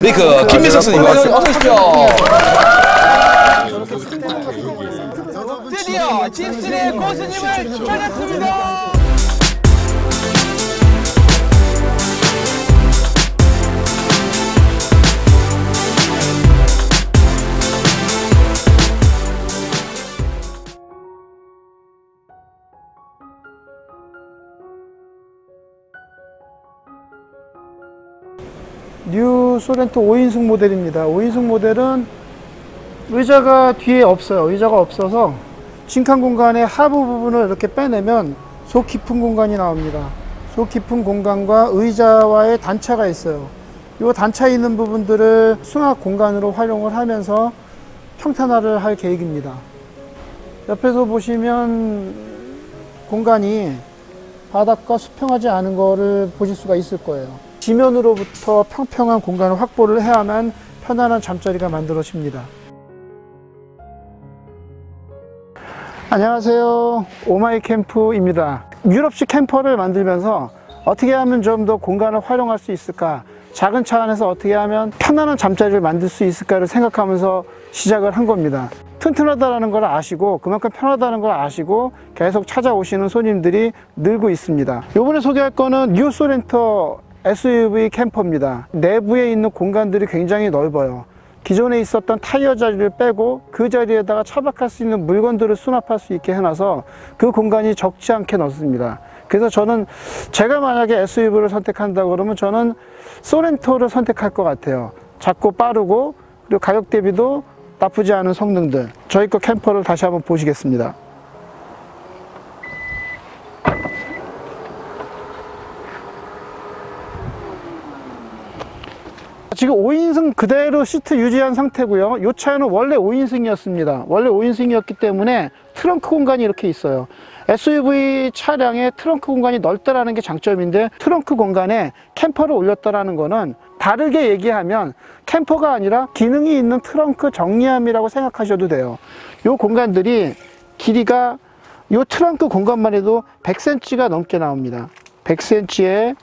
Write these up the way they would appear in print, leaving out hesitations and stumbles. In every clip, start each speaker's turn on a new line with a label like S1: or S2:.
S1: 메이크 김민석 선생님 어서 오십시오.
S2: 드디어 집순의 고수님을 찾았습니다.
S3: 뉴 소렌토 5인승 모델입니다. 5인승 모델은 의자가 뒤에 없어요. 의자가 없어서 진칸 공간의 하부 부분을 이렇게 빼내면 속 깊은 공간이 나옵니다. 속 깊은 공간과 의자와의 단차가 있어요. 이 단차 있는 부분들을 수납 공간으로 활용을 하면서 평탄화를 할 계획입니다. 옆에서 보시면 공간이 바닥과 수평하지 않은 거를 보실 수가 있을 거예요. 지면으로부터 평평한 공간을 확보를 해야만 편안한 잠자리가 만들어집니다. 안녕하세요, 오마이캠프입니다. 유럽식 캠퍼를 만들면서 어떻게 하면 좀 더 공간을 활용할 수 있을까, 작은 차 안에서 어떻게 하면 편안한 잠자리를 만들 수 있을까를 생각하면서 시작을 한 겁니다. 튼튼하다는 걸 아시고 그만큼 편하다는 걸 아시고 계속 찾아오시는 손님들이 늘고 있습니다. 이번에 소개할 거는 뉴 소렌토 SUV 캠퍼입니다. 내부에 있는 공간들이 굉장히 넓어요. 기존에 있었던 타이어 자리를 빼고 그 자리에다가 차박할 수 있는 물건들을 수납할 수 있게 해놔서 그 공간이 적지 않게 넓습니다. 그래서 저는 제가 만약에 SUV를 선택한다고 그러면 저는 소렌토를 선택할 것 같아요. 작고 빠르고 그리고 가격 대비도 나쁘지 않은 성능들. 저희 거 캠퍼를 다시 한번 보시겠습니다. 지금 5인승 그대로 시트 유지한 상태고요. 이 차는 원래 5인승이었습니다. 원래 5인승이었기 때문에 트렁크 공간이 이렇게 있어요. SUV 차량의 트렁크 공간이 넓다라는 게 장점인데, 트렁크 공간에 캠퍼를 올렸다라는 거는 다르게 얘기하면 캠퍼가 아니라 기능이 있는 트렁크 정리함이라고 생각하셔도 돼요. 이 공간들이 길이가 이 트렁크 공간만 해도 100cm가 넘게 나옵니다. 100cm에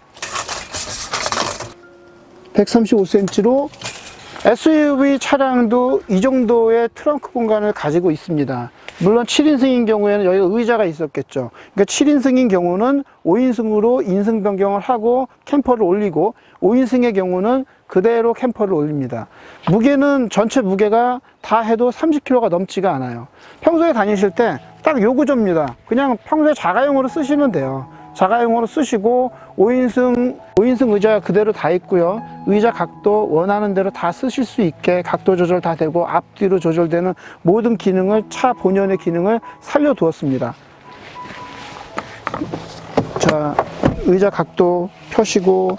S3: 135cm로 SUV 차량도 이 정도의 트렁크 공간을 가지고 있습니다. 물론 7인승인 경우에는 여기가 의자가 있었겠죠. 그러니까 7인승인 경우는 5인승으로 인승 변경을 하고 캠퍼를 올리고, 5인승의 경우는 그대로 캠퍼를 올립니다. 무게는 전체 무게가 다 해도 30kg가 넘지가 않아요. 평소에 다니실 때 딱 요 구조입니다. 그냥 평소에 자가용으로 쓰시면 돼요. 자가용으로 쓰시고 5인승 의자 그대로 다 있고요. 의자 각도 원하는 대로 다 쓰실 수 있게 각도 조절 다 되고 앞뒤로 조절되는 모든 기능을, 차 본연의 기능을 살려두었습니다. 자, 의자 각도 펴시고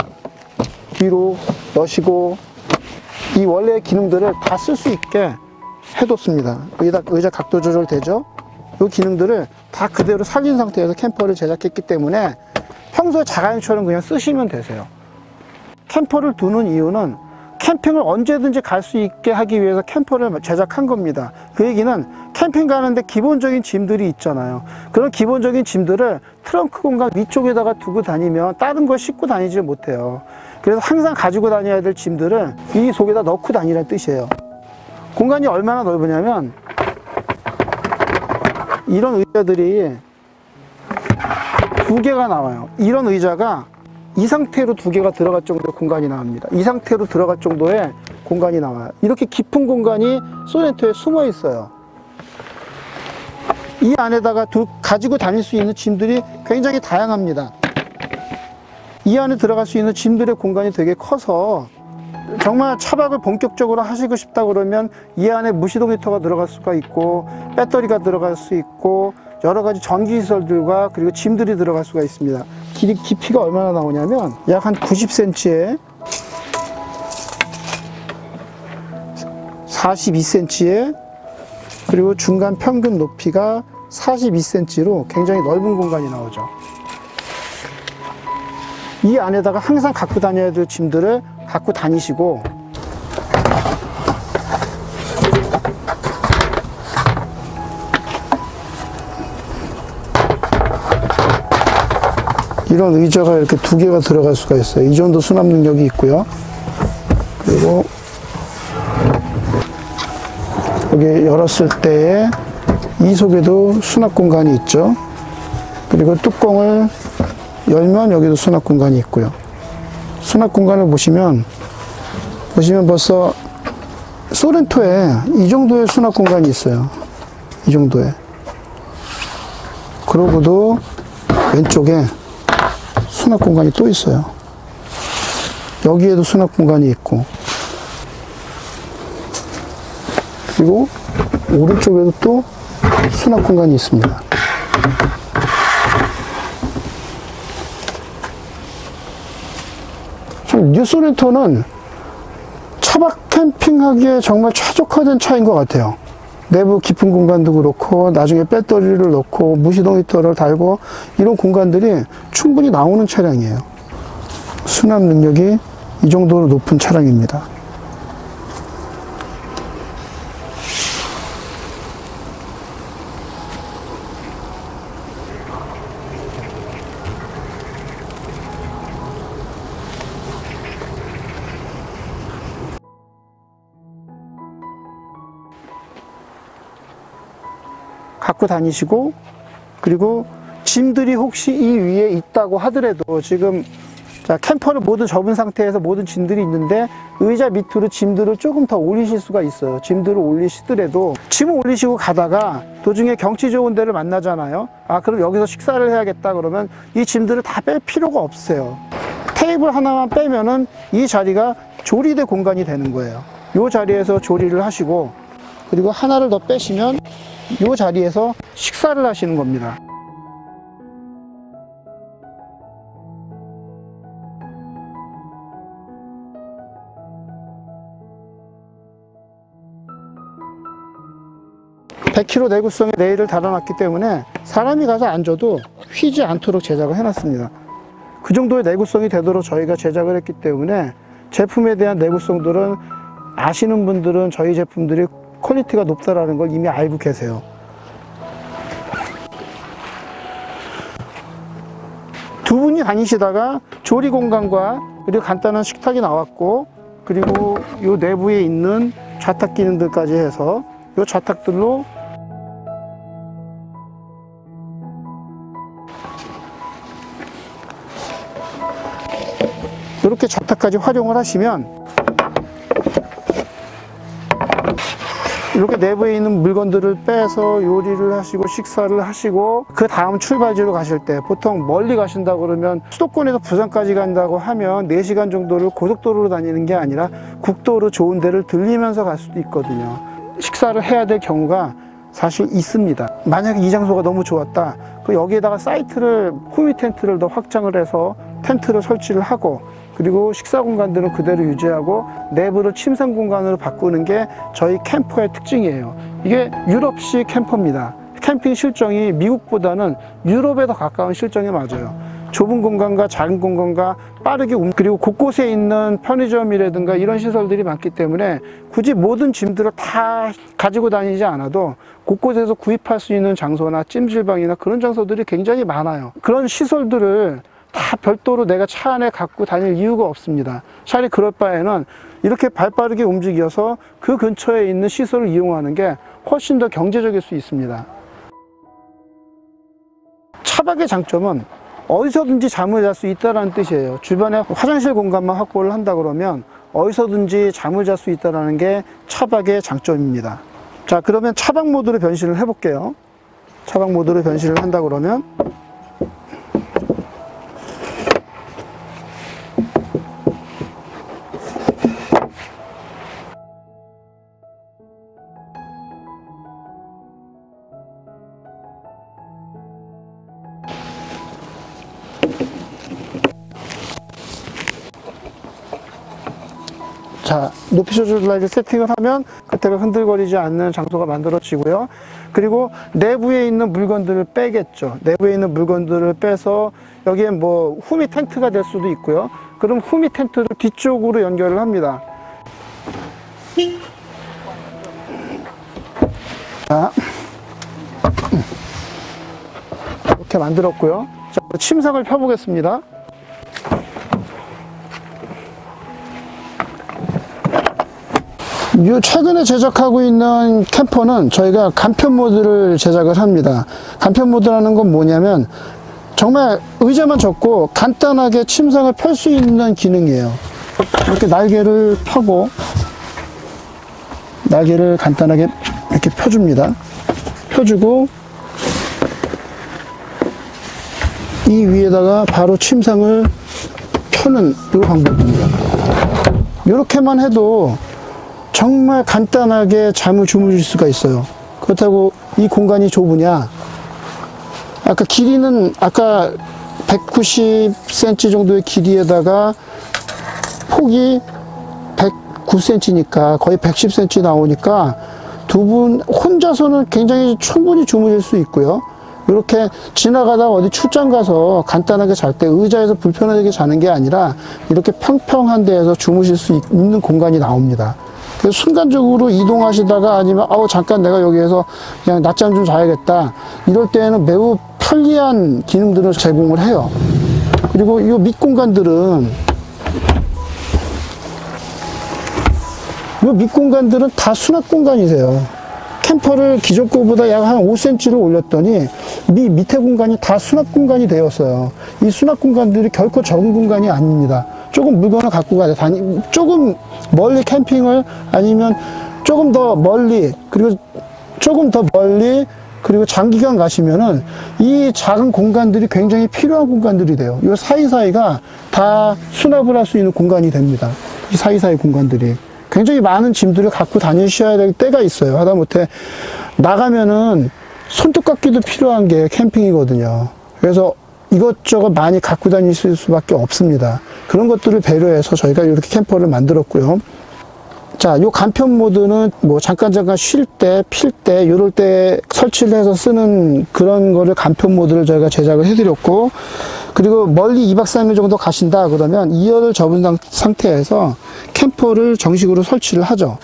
S3: 뒤로 넣으시고 이 원래의 기능들을 다 쓸 수 있게 해뒀습니다. 의자 각도 조절 되죠? 이 기능들을 다 그대로 살린 상태에서 캠퍼를 제작했기 때문에 평소에 자가용처럼 그냥 쓰시면 되세요. 캠퍼를 두는 이유는 캠핑을 언제든지 갈 수 있게 하기 위해서 캠퍼를 제작한 겁니다. 그 얘기는 캠핑 가는데 기본적인 짐들이 있잖아요. 그런 기본적인 짐들을 트렁크 공간 위쪽에다가 두고 다니면 다른 걸 싣고 다니지 못해요. 그래서 항상 가지고 다녀야 될 짐들을 이 속에다 넣고 다니라는 뜻이에요. 공간이 얼마나 넓으냐면 이런 의자들이 2개가 나와요. 이런 의자가 이 상태로 2개가 들어갈 정도의 공간이 나옵니다. 이 상태로 들어갈 정도의 공간이 나와요. 이렇게 깊은 공간이 소렌토에 숨어 있어요. 이 안에다가 가지고 다닐 수 있는 짐들이 굉장히 다양합니다. 이 안에 들어갈 수 있는 짐들의 공간이 되게 커서 정말 차박을 본격적으로 하시고 싶다 그러면 이 안에 무시동 히터가 들어갈 수가 있고 배터리가 들어갈 수 있고 여러 가지 전기시설들과 그리고 짐들이 들어갈 수가 있습니다. 깊이가 얼마나 나오냐면 약 한 90cm에 42cm에 그리고 중간 평균 높이가 42cm로 굉장히 넓은 공간이 나오죠. 이 안에다가 항상 갖고 다녀야 될 짐들을 갖고 다니시고, 이런 의자가 이렇게 2개가 들어갈 수가 있어요. 이 정도 수납 능력이 있고요. 그리고 여기 열었을 때에 이 속에도 수납 공간이 있죠. 그리고 뚜껑을 열면 여기도 수납 공간이 있고요. 수납 공간을 보시면 벌써 소렌토에 이 정도의 수납 공간이 있어요. 이 정도에. 그러고도 왼쪽에 수납 공간이 또 있어요. 여기에도 수납 공간이 있고, 그리고 오른쪽에도 또 수납 공간이 있습니다. 뉴 소렌토는 차박 캠핑하기에 정말 최적화된 차인 것 같아요. 내부 깊은 공간도 그렇고, 나중에 배터리를 넣고 무시동 히터를 달고 이런 공간들이 충분히 나오는 차량이에요. 수납 능력이 이 정도로 높은 차량입니다. 갖고 다니시고, 그리고 짐들이 혹시 이 위에 있다고 하더라도, 지금 캠퍼를 모두 접은 상태에서 모든 짐들이 있는데 의자 밑으로 짐들을 조금 더 올리실 수가 있어요. 짐들을 올리시더라도, 짐을 올리시고 가다가 도중에 경치 좋은 데를 만나잖아요. 그럼 여기서 식사를 해야겠다 그러면 이 짐들을 다 뺄 필요가 없어요. 테이블 하나만 빼면은 이 자리가 조리대 공간이 되는 거예요. 이 자리에서 조리를 하시고, 그리고 하나를 더 빼시면 이 자리에서 식사를 하시는 겁니다. (100kg) 내구성의 레일을 달아놨기 때문에 사람이 가서 앉아도 휘지 않도록 제작을 해놨습니다. 그 정도의 내구성이 되도록 저희가 제작을 했기 때문에 제품에 대한 내구성들은 아시는 분들은 저희 제품들이 퀄리티가 높다라는 걸 이미 알고 계세요. 두 분이 다니시다가 조리 공간과 그리고 간단한 식탁이 나왔고, 그리고 이 내부에 있는 좌탁 기능들까지 해서 이 좌탁들로 이렇게 좌탁까지 활용을 하시면 이렇게 내부에 있는 물건들을 빼서 요리를 하시고 식사를 하시고, 그 다음 출발지로 가실 때, 보통 멀리 가신다고 그러면 수도권에서 부산까지 간다고 하면 4시간 정도를 고속도로로 다니는 게 아니라 국도로 좋은 데를 들리면서 갈 수도 있거든요. 식사를 해야 될 경우가 사실 있습니다. 만약에 이 장소가 너무 좋았다, 여기에다가 사이트를, 후미 텐트를 더 확장을 해서 텐트를 설치를 하고, 그리고 식사 공간들은 그대로 유지하고 내부를 침상 공간으로 바꾸는 게 저희 캠퍼의 특징이에요. 이게 유럽식 캠퍼입니다. 캠핑 실정이 미국보다는 유럽에 더 가까운 실정에 맞아요. 좁은 공간과 작은 공간과 빠르게 그리고 곳곳에 있는 편의점이라든가 이런 시설들이 많기 때문에 굳이 모든 짐들을 다 가지고 다니지 않아도 곳곳에서 구입할 수 있는 장소나 찜질방이나 그런 장소들이 굉장히 많아요. 그런 시설들을 다 별도로 내가 차 안에 갖고 다닐 이유가 없습니다. 차라리 그럴 바에는 이렇게 발빠르게 움직여서 그 근처에 있는 시설을 이용하는 게 훨씬 더 경제적일 수 있습니다. 차박의 장점은 어디서든지 잠을 잘 수 있다는 뜻이에요. 주변에 화장실 공간만 확보를 한다 그러면 어디서든지 잠을 잘 수 있다는 게 차박의 장점입니다. 자, 그러면 차박 모드로 변신을 해 볼게요. 차박 모드로 변신을 한다 그러면 자, 높이 조절 라이트 세팅을 하면 그때가 흔들거리지 않는 장소가 만들어지고요. 그리고 내부에 있는 물건들을 빼겠죠. 내부에 있는 물건들을 빼서 여기에 뭐 후미 텐트가 될 수도 있고요. 그럼 후미 텐트를 뒤쪽으로 연결을 합니다. 자, 이렇게 만들었고요. 자, 침상을 펴보겠습니다. 최근에 제작하고 있는 캠퍼는 저희가 간편 모드를 제작을 합니다. 간편 모드라는 건 뭐냐면 정말 의자만 접고 간단하게 침상을 펼 수 있는 기능이에요. 이렇게 날개를 펴고 날개를 간단하게 이렇게 펴줍니다. 펴주고 이 위에다가 바로 침상을 펴는 이 방법입니다. 이렇게만 해도 정말 간단하게 잠을 주무실 수가 있어요. 그렇다고 이 공간이 좁으냐? 아까 길이는 아까 190cm 정도의 길이에다가 폭이 109cm니까 거의 110cm 나오니까 두 분 혼자서는 굉장히 충분히 주무실 수 있고요. 이렇게 지나가다 어디 출장 가서 간단하게 잘 때 의자에서 불편하게 자는 게 아니라 이렇게 평평한 데에서 주무실 수 있는 공간이 나옵니다. 그래서 순간적으로 이동하시다가 아니면 잠깐 내가 여기에서 그냥 낮잠 좀 자야겠다 이럴 때에는 매우 편리한 기능들을 제공을 해요. 그리고 이 밑공간들은 다 수납 공간이세요. 캠퍼를 기존 거보다 약 한 5cm를 올렸더니 밑에 공간이 다 수납 공간이 되었어요. 이 수납 공간들이 결코 적은 공간이 아닙니다. 조금 물건을 갖고 조금 멀리 캠핑을 아니면 조금 더 멀리 그리고 장기간 가시면은 이 작은 공간들이 굉장히 필요한 공간들이 돼요. 이 사이사이가 다 수납을 할 수 있는 공간이 됩니다. 이 사이사이 공간들이. 굉장히 많은 짐들을 갖고 다니셔야 될 때가 있어요. 하다못해 나가면은 손톱깎이도 필요한 게 캠핑이거든요. 그래서 이것저것 많이 갖고 다니실 수밖에 없습니다. 그런 것들을 배려해서 저희가 이렇게 캠퍼를 만들었고요. 자, 요 간편 모드는 뭐 잠깐 쉴 때, 필 때, 요럴 때 설치를 해서 쓰는 그런 거를 간편 모드를 저희가 제작을 해드렸고, 그리고 멀리 2박 3일 정도 가신다 그러면 2열을 접은 상태에서 캠퍼를 정식으로 설치를 하죠.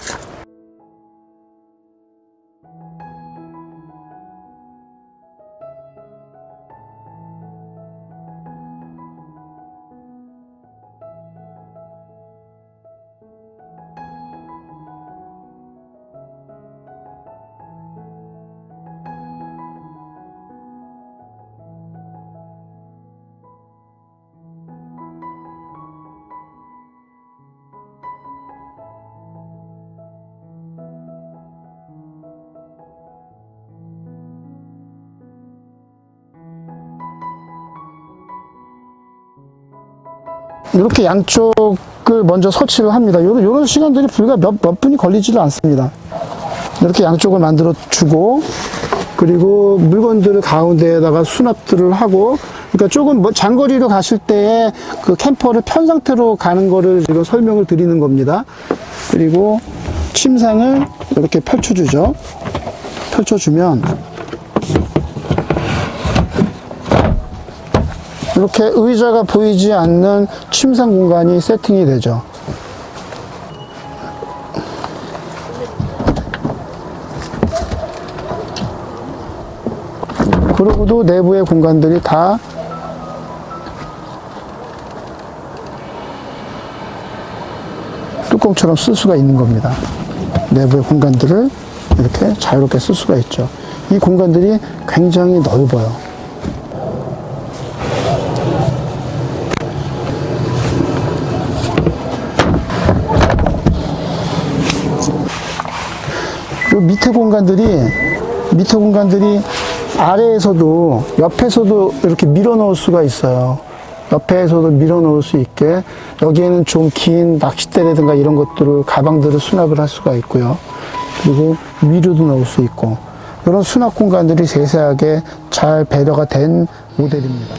S3: 이렇게 양쪽을 먼저 설치를 합니다. 이런 시간들이 불과 몇 분이 걸리지도 않습니다. 이렇게 양쪽을 만들어 주고, 그리고 물건들을 가운데에다가 수납들을 하고, 그러니까 조금 장거리로 가실 때에 그 캠퍼를 편 상태로 가는 거를 지금 설명을 드리는 겁니다. 그리고 침상을 이렇게 펼쳐주죠. 펼쳐주면 이렇게 의자가 보이지 않는 침상 공간이 세팅이 되죠. 그러고도 내부의 공간들이 다 뚜껑처럼 쓸 수가 있는 겁니다. 내부의 공간들을 이렇게 자유롭게 쓸 수가 있죠. 이 공간들이 굉장히 넓어요. 밑에 공간들이 아래에서도 옆에서도 이렇게 밀어 넣을 수가 있어요. 옆에서도 밀어 넣을 수 있게 여기에는 좀 긴 낚싯대라든가 이런 것들을 가방들을 수납을 할 수가 있고요. 그리고 위로도 넣을 수 있고 이런 수납 공간들이 세세하게 잘 배려가 된 모델입니다.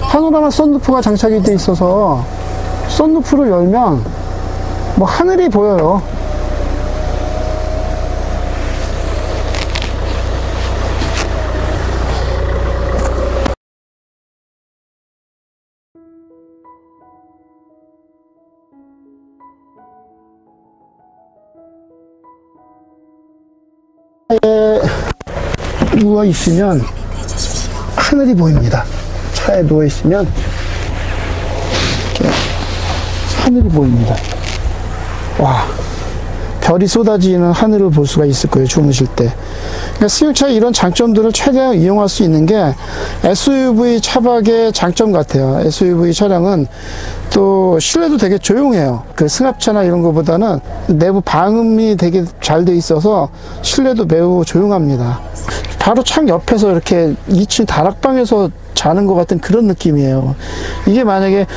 S3: 파노라마 썬루프가 장착이 돼 있어서 썬루프를 열면 뭐 하늘이 보여요. 차에 누워 있으면 하늘이 보입니다. 차에 누워 있으면 이렇게 하늘이 보입니다. 와, 별이 쏟아지는 하늘을 볼 수가 있을 거예요, 주무실 때. 그러니까 승용차의 이런 장점들을 최대한 이용할 수 있는 게 SUV 차박의 장점 같아요. SUV 차량은 또 실내도 되게 조용해요. 그 승합차나 이런 것보다는 내부 방음이 되게 잘 돼 있어서 실내도 매우 조용합니다. 바로 창 옆에서 이렇게 2층 다락방에서 자는 것 같은 그런 느낌이에요. 이게 만약에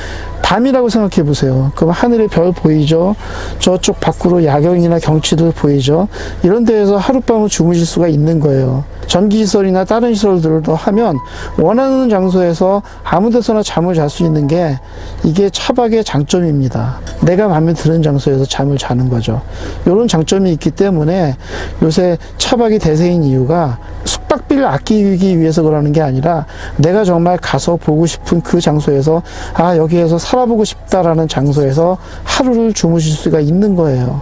S3: 밤이라고 생각해 보세요. 그럼 하늘에 별 보이죠? 저쪽 밖으로 야경이나 경치들 보이죠? 이런 데에서 하룻밤을 주무실 수가 있는 거예요. 전기시설이나 다른 시설들도 하면 원하는 장소에서 아무 데서나 잠을 잘 수 있는 게 이게 차박의 장점입니다. 내가 마음에 드는 장소에서 잠을 자는 거죠. 이런 장점이 있기 때문에 요새 차박이 대세인 이유가 숙박비를 아끼기 위해서 그러는 게 아니라 내가 정말 가서 보고 싶은 그 장소에서 여기에서 살아보고 싶다라는 장소에서 하루를 주무실 수가 있는 거예요.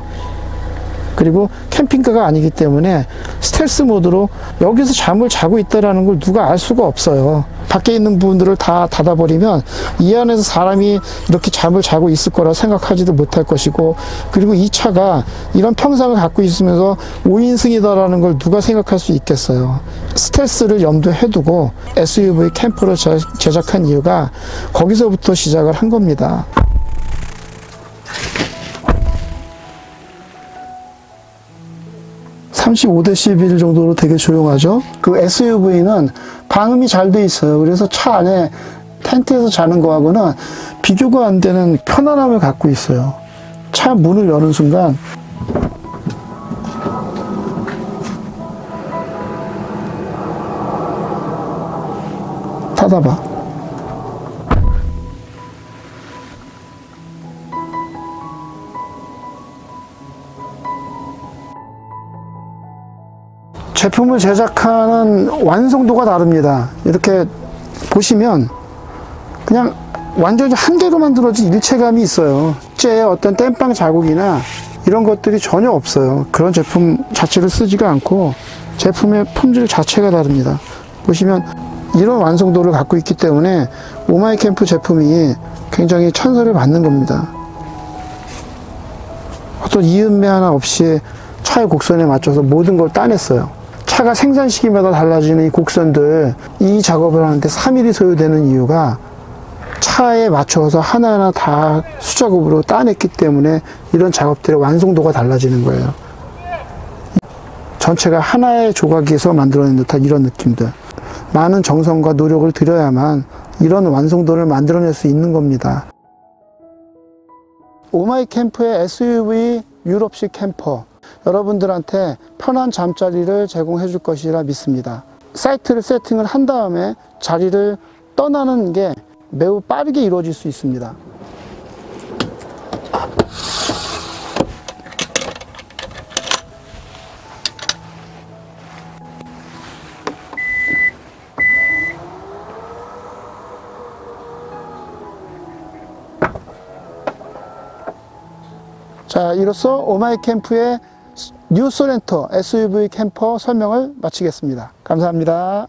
S3: 그리고 캠핑카가 아니기 때문에 스텔스 모드로 여기서 잠을 자고 있다는 걸 누가 알 수가 없어요. 밖에 있는 부분들을 다 닫아버리면 이 안에서 사람이 이렇게 잠을 자고 있을 거라 생각하지도 못할 것이고, 그리고 이 차가 이런 평상을 갖고 있으면서 5인승이다라는 걸 누가 생각할 수 있겠어요. 스텔스를 염두에 두고 SUV 캠퍼를 제작한 이유가 거기서부터 시작을 한 겁니다. 35dB 정도로 되게 조용하죠. 그 SUV는 방음이 잘 돼 있어요. 그래서 차 안에 텐트에서 자는 거하고는 비교가 안 되는 편안함을 갖고 있어요. 차 문을 여는 순간 닫아봐. 제품을 제작하는 완성도가 다릅니다. 이렇게 보시면 그냥 완전히 한 개로 만들어진 일체감이 있어요. 실제 어떤 땜빵 자국이나 이런 것들이 전혀 없어요. 그런 제품 자체를 쓰지가 않고 제품의 품질 자체가 다릅니다. 보시면 이런 완성도를 갖고 있기 때문에 오마이캠프 제품이 굉장히 찬사를 받는 겁니다. 어떤 이음매 하나 없이 차의 곡선에 맞춰서 모든 걸 따냈어요. 차가 생산 시기마다 달라지는 이 곡선들, 이 작업을 하는데 3일이 소요되는 이유가 차에 맞춰서 하나하나 다 수작업으로 따냈기 때문에 이런 작업들의 완성도가 달라지는 거예요. 전체가 하나의 조각에서 만들어낸 듯한 이런 느낌들. 많은 정성과 노력을 들여야만 이런 완성도를 만들어낼 수 있는 겁니다. 오마이캠프의 SUV 유럽식 캠퍼, 여러분들한테 편한 잠자리를 제공해 줄 것이라 믿습니다. 사이트를 세팅을 한 다음에 자리를 떠나는 게 매우 빠르게 이루어질 수 있습니다. 자, 이로써 오마이캠프의 뉴 소렌토 SUV 캠퍼 설명을 마치겠습니다. 감사합니다.